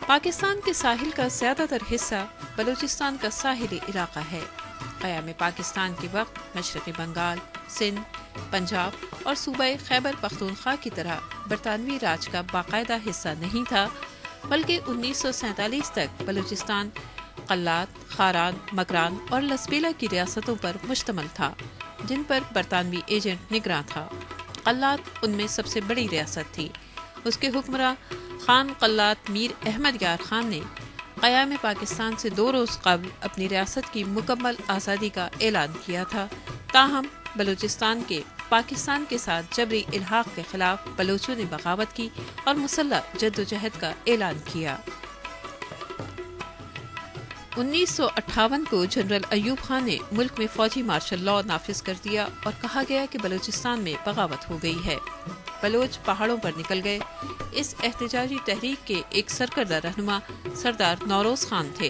پاکستان کے ساحل کا زیادہ تر حصہ بلوچستان کا ساحلی علاقہ ہے۔ قیام پاکستان کے وقت مشرقی بنگال، سندھ، پنجاب اور صوبہ خیبر پختونخوا کی طرح برطانوی راج کا باقاعدہ حصہ نہیں تھا، بلکہ 1947 تک بلوچستان قلات، خاران، مکران اور لسبیلا کی ریاستوں پر مشتمل تھا، جن پر برطانوی ایجنٹ نگراں تھا۔ قلات ان میں سب سے بڑی ریاست تھی۔ اس کے حکمراں خان قلات میر احمد یار خان نے قیام پاکستان سے 2 روز قبل اپنی ریاست کی مکمل آزادی کا اعلان کیا تھا، تاہم بلوچستان کے پاکستان کے ساتھ جبری الحاق کے خلاف بلوچوں نے بغاوت کی اور مسلح جدوجہد کا اعلان کیا۔ 1958 کو جنرل ایوب خان نے ملک میں فوجی مارشل لاء نافذ کر دیا اور کہا گیا کہ بلوچستان میں بغاوت ہو گئی ہے۔ بلوچ پہاڑوں پر نکل گئے۔ اس احتجاجی تحریک کے ایک سرکردہ رہنما سردار نوروز خان تھے۔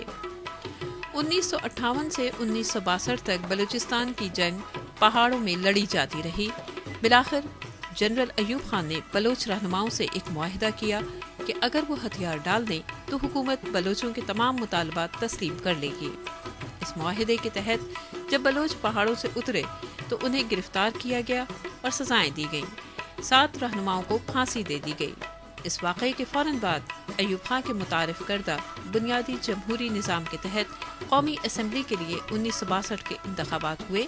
1958 سے 1962 تک بلوچستان کی جنگ پہاڑوں میں لڑی جاتی رہی۔ بالآخر جنرل ایوب خان نے بلوچ رہنماؤں سے ایک معاہدہ کیا کہ اگر وہ ہتھیار ڈال دیں تو حکومت بلوچوں کے تمام مطالبات تسلیم کر لے گی۔ اس معاہدے کے تحت جب بلوچ پہاڑوں سے اترے تو انہیں گرفتار کیا گیا اور سزائیں دی گئیں۔ 7 رہنماؤں کو پھانسی دے دی گئی۔ اس واقعے کے فوراً بعد ایوب خان کے متعارف کردہ بنیادی جمہوری نظام کے تحت قومی اسمبلی کے لیے 1962 کے انتخابات ہوئے،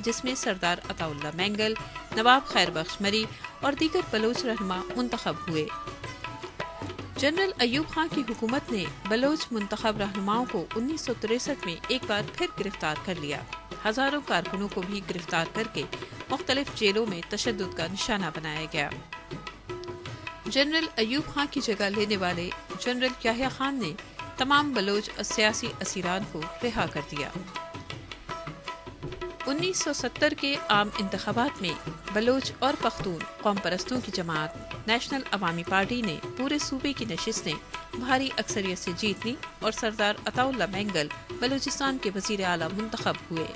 جس میں سردار عطا اللہ مینگل، نواب خیر بخش مری اور دیگر بلوچ رہنما منتخب ہوئے۔ جنرل ایوب خان کی حکومت نے بلوچ منتخب رہنماؤں کو 1963 میں ایک بار پھر گرفتار کر لیا۔ ہزاروں کارکنوں کو بھی گرفتار کر کے مختلف جیلوں میں تشدد کا نشانہ بنایا گیا۔ جنرل ایوب خان کی جگہ لینے والے جنرل یحییٰ خان نے تمام بلوچ سیاسی اسیران کو رہا کر دیا۔ 1970 کے عام انتخابات میں بلوچ اور پختون قوم پرستوں کی جماعت نیشنل عوامی پارٹی نے پورے صوبے کی نشستیں بھاری اکثریت سے جیت لی اور سردار عطا اللہ مینگل بلوچستان کے وزیر اعلیٰ منتخب ہوئے۔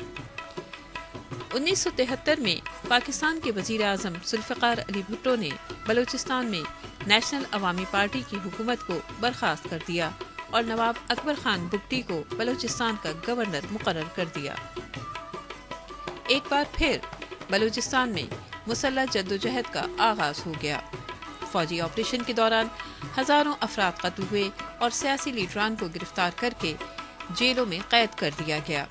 1973 میں پاکستان کے وزیر اعظم ذوالفقار علی بھٹو نے بلوچستان میں نیشنل عوامی پارٹی کی حکومت کو برخاست کر دیا اور نواب اکبر خان بگٹی کو بلوچستان کا گورنر مقرر کر دیا۔ ایک بار پھر بلوچستان میں مسلح جدوجہد کا آغاز ہو گیا۔ فوجی آپریشن کے دوران ہزاروں افراد قتل ہوئے اور سیاسی لیڈران کو گرفتار کر کے جیلوں میں قید کر دیا گیا۔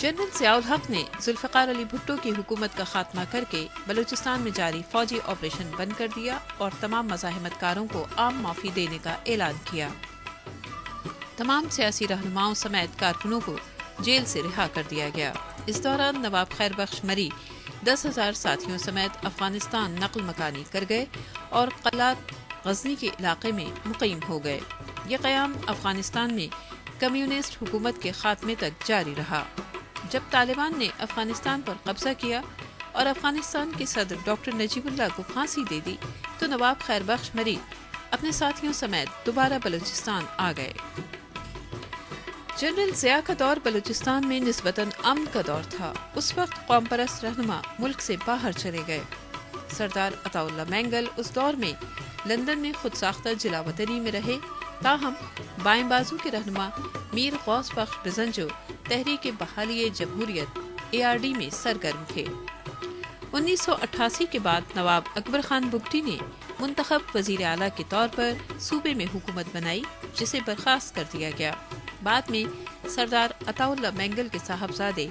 جنرل ضیاء الحق نے ذوالفقار علی بھٹو کی حکومت کا خاتمہ کر کے بلوچستان میں جاری فوجی آپریشن بند کر دیا اور تمام مزاحمت کاروں کو عام معافی دینے کا اعلان کیا۔ تمام سیاسی رہنماؤں سمیت کارکنوں کو جیل سے رہا کر دیا گیا۔ اس دوران نواب خیر بخش مری 10,000 ساتھیوں سمیت افغانستان نقل مکانی کر گئے اور قلات غزنی کے علاقے میں مقیم ہو گئے۔ یہ قیام افغانستان میں کمیونسٹ حکومت کے خاتمے تک جاری رہا۔ جب طالبان نے افغانستان پر قبضہ کیا اور افغانستان کے صدر ڈاکٹر نجیب اللہ کو پھانسی دے دی تو نواب خیر بخش مری اپنے ساتھیوں سمیت دوبارہ بلوچستان آ گئے۔ جنرل ضیاء کا دور بلوچستان میں نسبتاً امن کا دور تھا۔ اس وقت قوم پرست رہنما ملک سے باہر چلے گئے۔ سردار عطا اللہ مینگل اس دور میں لندن میں خود ساختہ جلا وطنی میں رہے، تاہم بائیں بازو کے رہنما میر غوث بخش بزنجو تحریک بحالی جمہوریت ARD میں سرگرم تھے۔ 1988 کے بعد نواب اکبر خان بگٹی نے منتخب وزیر اعلیٰ کے طور پر صوبے میں حکومت بنائی، جسے برخاست کر دیا گیا۔ بعد میں سردار عطا اللہ مینگل کے صاحبزادے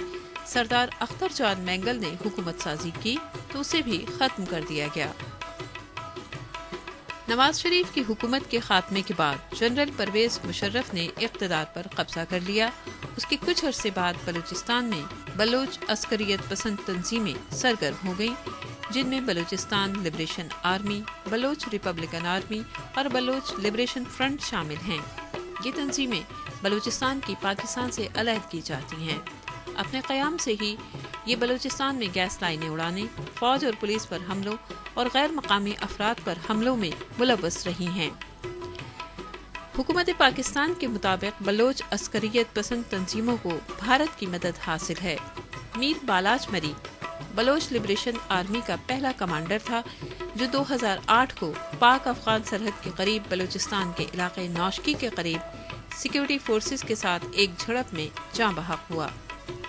سردار اختر جان مینگل نے حکومت سازی کی تو اسے بھی ختم کر دیا گیا۔ نواز شریف کی حکومت کے خاتمے کے بعد جنرل پرویز مشرف نے اقتدار پر قبضہ کر لیا۔ اس کے کچھ عرصے بعد بلوچستان میں بلوچ عسکریت پسند تنظیمیں سرگرم ہو گئیں، جن میں Balochistan liberation army, Baloch Republican army اور بلوچ لبریشن فرنٹ شامل ہیں۔ یہ تنظیمیں بلوچستان کی پاکستان سے علیحدگی چاہتی ہیں۔ اپنے قیام سے ہی یہ بلوچستان میں گیس لائنیں اڑانے، فوج اور پولیس پر حملوں اور غیر مقامی افراد پر حملوں میں ملوث رہی ہیں۔ حکومت پاکستان کے مطابق بلوچ عسکریت پسند تنظیموں کو بھارت کی مدد حاصل ہے۔ میر بالاچ مری بلوچ لبریشن آرمی کا پہلا کمانڈر تھا، جو 2008 کو پاک افغان سرحد کے قریب بلوچستان کے علاقے نوشکی کے قریب سیکیورٹی فورسز کے ساتھ ایک جھڑپ میں جاں بحق ہوا۔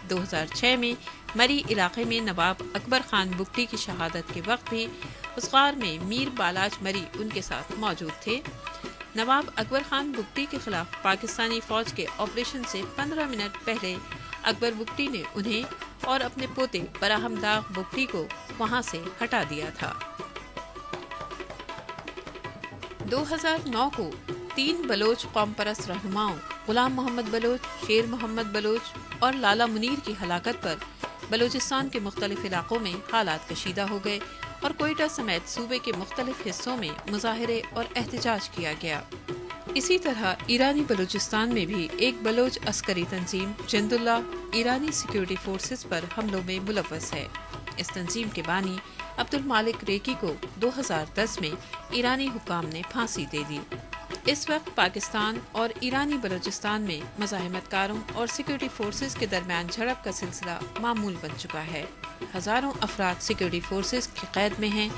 2006 میں مری علاقے میں نواب اکبر خان بگٹی کی شہادت کے وقت بھی اس غار میں میر بالاج مری ان کے ساتھ موجود تھے۔ نواب اکبر خان بگٹی کے خلاف پاکستانی فوج کے آپریشن سے 15 منٹ پہلے اکبر بگٹی نے انہیں اور اپنے پوتے براہم داغ بگٹی کو وہاں سے ہٹا دیا تھا۔ 2009 کو 3 بلوچ قوم پرست رہنماؤں غلام محمد بلوچ، شیر محمد بلوچ اور لالا منیر کی ہلاکت پر بلوچستان کے مختلف علاقوں میں حالات کشیدہ ہو گئے اور کوئٹہ سمیت صوبے کے مختلف حصوں میں مظاہرے اور احتجاج کیا گیا۔ اسی طرح ایرانی بلوچستان میں بھی ایک بلوچ عسکری تنظیم جند اللہ ایرانی سیکیورٹی فورسز پر حملوں میں ملوث ہے۔ اس تنظیم کے بانی عبد المالک ریکی کو 2010 میں ایرانی حکام نے پھانسی دے دی۔ اس وقت پاکستان اور ایرانی بلوچستان میں مزاحمت کاروں اور سیکیورٹی فورسز کے درمیان جھڑپ کا سلسلہ معمول بن چکا ہے۔ ہزاروں افراد سیکیورٹی فورسز کی قید میں ہیں،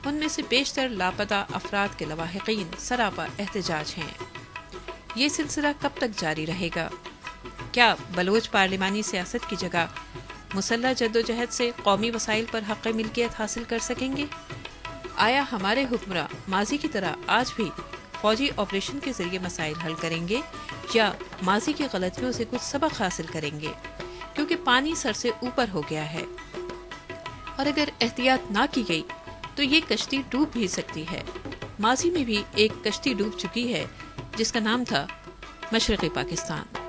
ان میں سے بیشتر لاپتہ افراد کے لواحقین سراپا احتجاج ہیں۔ یہ سلسلہ کب تک جاری رہے گا؟ کیا بلوچ پارلیمانی سیاست کی جگہ مسلح جدوجہد سے قومی وسائل پر حق ملکیت حاصل کر سکیں گے؟ آیا ہمارے حکمراں ماضی کی طرح آج بھی فوجی آپریشن کے ذریعے مسائل حل کریں گے یا ماضی کی غلطیوں سے کچھ سبق حاصل کریں گے؟ کیونکہ پانی سر سے اوپر ہو گیا ہے اور اگر احتیاط نہ کی گئی تو یہ کشتی ڈوب بھی سکتی ہے۔ ماضی میں بھی ایک کشتی ڈوب چکی ہے جس کا نام تھا مشرقی پاکستان۔